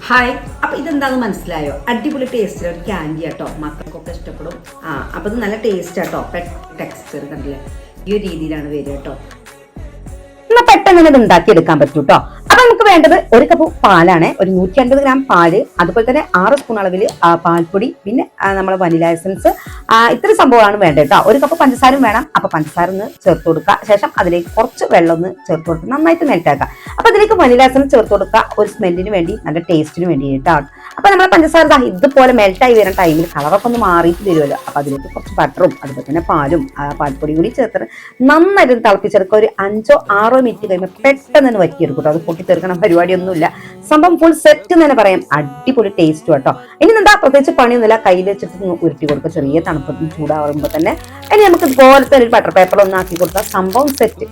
Hi, അപ്പൊ ഇതെന്താന്ന് മനസ്സിലായോ? അടിപൊളി ടേസ്റ്റ് ഒരു ക്യാൻഡി ആട്ടോ, മക്കൾക്കൊക്കെ ഇഷ്ടപ്പെടും. അപ്പൊ ഇത് നല്ല ടേസ്റ്റ് ആട്ടോ. ടെക്സ്ചർ കണ്ടില്ലേ, ഈ ഒരു രീതിയിലാണ് വരിക കേട്ടോ. എന്നാൽ പെട്ടെന്ന് ഇത് ഉണ്ടാക്കിയെടുക്കാൻ പറ്റൂ കേട്ടോ. അപ്പൊ നമുക്ക് വേണ്ടത് ഒരു കപ്പ് പാലാണ്, ഒരു 150 ഗ്രാം പാല്, അതുപോലെ തന്നെ 6 സ്പൂൺ അളവിൽ പാൽപ്പൊടി, പിന്നെ നമ്മളെ വനില എസൻസ്, ഇത്ര സംഭവമാണ് വേണ്ടത് കേട്ടോ. ഒരു കപ്പ് പഞ്ചസാരയും വേണം. അപ്പൊ പഞ്ചസാര ഒന്ന് ചേർത്ത് കൊടുക്കുക. ശേഷം അതിലേക്ക് കുറച്ച് വെള്ളം ഒന്ന് ചേർത്ത് കൊടുക്കുക, നന്നായിട്ട് മെൽറ്റ് ആക്കുക. അപ്പൊ അതിലേക്ക് വനില എസൻസ് ചേർത്ത് കൊടുക്കുക, ഒരു സ്മെല്ലിന് വേണ്ടി, നല്ല ടേസ്റ്റിന് വേണ്ടി കേട്ടോ. അപ്പൊ നമ്മളെ പഞ്ചസാര ഇതുപോലെ മെൽറ്റായി വരുന്ന ടൈമിൽ കളറൊക്കെ ഒന്ന് മാറിയിട്ട് വരുമല്ലോ. അപ്പൊ അതിലേക്ക് കുറച്ച് ബട്ടറും അതുപോലെ തന്നെ പാലും പാൽപ്പൊടി കൂടി ചേർത്ത് നന്നായിട്ട് തിളപ്പിച്ചെടുക്കുക. ഒരു 5-6 മിനിറ്റ് കഴിയുമ്പോൾ പെട്ടെന്ന് തന്നെ വറ്റിയെടുക്കും കേട്ടോ. അത് പൊട്ടിത്തെറുക്കണം പരിപാടിയൊന്നുമില്ല. സംഭവം ഫുൾ സെറ്റ് എന്ന് തന്നെ പറയാം. അടിപൊളി ടേസ്റ്റ് കേട്ടോ. ഇനി എന്താ പ്രത്യേകിച്ച് പണിയൊന്നുമില്ല, കയ്യിൽ വെച്ചിട്ട് ഉരുട്ടി കൊടുക്കുക ചെറിയ തണുപ്പത്തിന് ചൂടാവുമ്പോൾ തന്നെ. ഇനി നമുക്ക് ഇതുപോലത്തെ ഒരു ബട്ടർ പേപ്പർ ഒന്നാക്കി കൊടുത്താൽ സംഭവം സെറ്റ്.